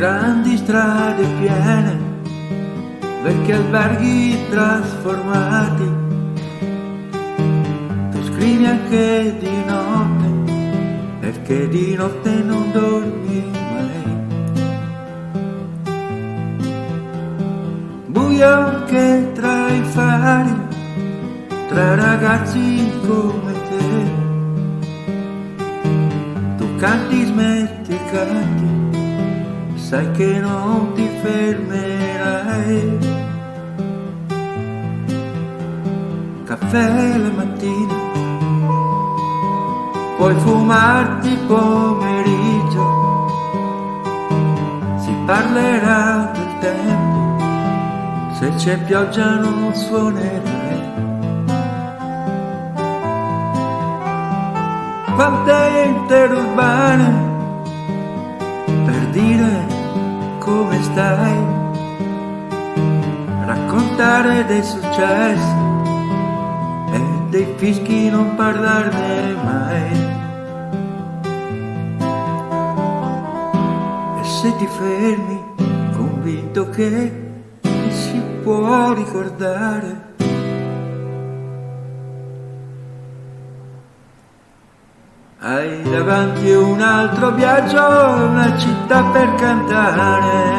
grandi strade piene, vecchi alberghi trasformati. Tu scrivi anche di notte, perché di notte non dormi mai. Buio anche tra i fari, tra ragazzi come te. Tu canti, smetti e canti, sai che non ti fermerai. Caffè la mattina, puoi fumarti il pomeriggio, si parlerà del tempo, se c'è pioggia non suonerai. Quante interurbane per dire come stai, raccontare dei successi e dei fischi, non parlarne mai. E se ti fermi convinto che ti si può ricordare, hai davanti un altro viaggio, una città per cantare.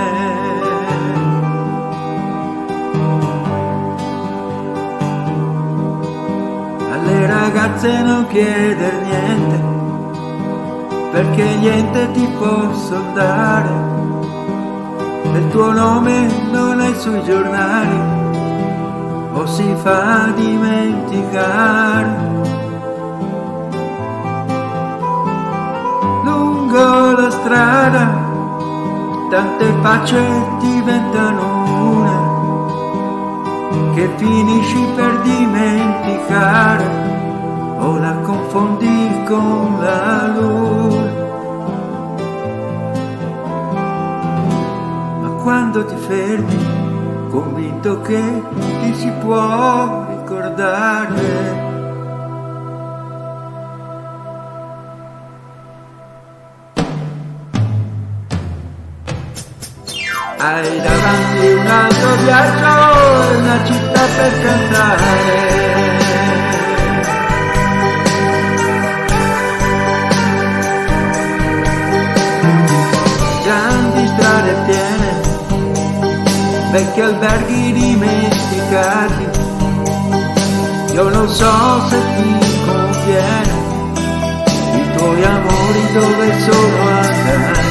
Alle ragazze non chieder niente, perché niente ti posso dare. Il tuo nome non è sui giornali, o si fa dimenticare. Lungo la strada tante facce diventano una, che finisci per dimenticare o la confondi con la luna. Ma quando ti fermi convinto che ti si può ricordare, hai davanti un altro viaggio e una città per cantare. Grandi strade piene, vecchi alberghi dimenticati. Io non so se ti conviene, i tuoi amori dove sono andati.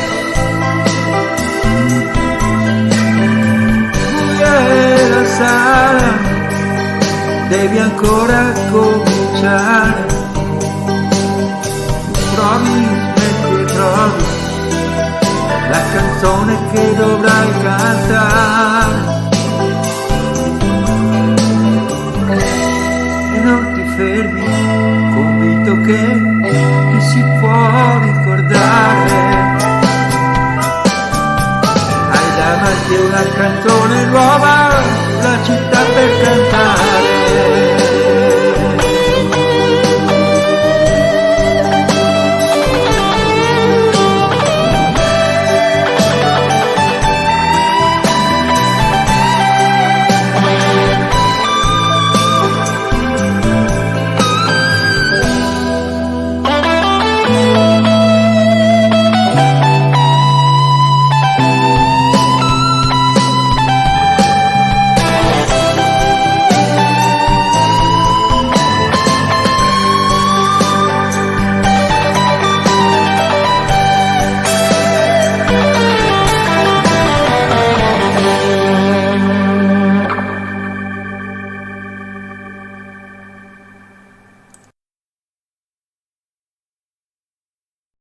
La sala devi ancora cominciare, provi, smetti e trovi la canzone che dovrai cantare. E non ti fermi convinto che ti si può ricordare. Davanti una canzone nuova, la città per cantare.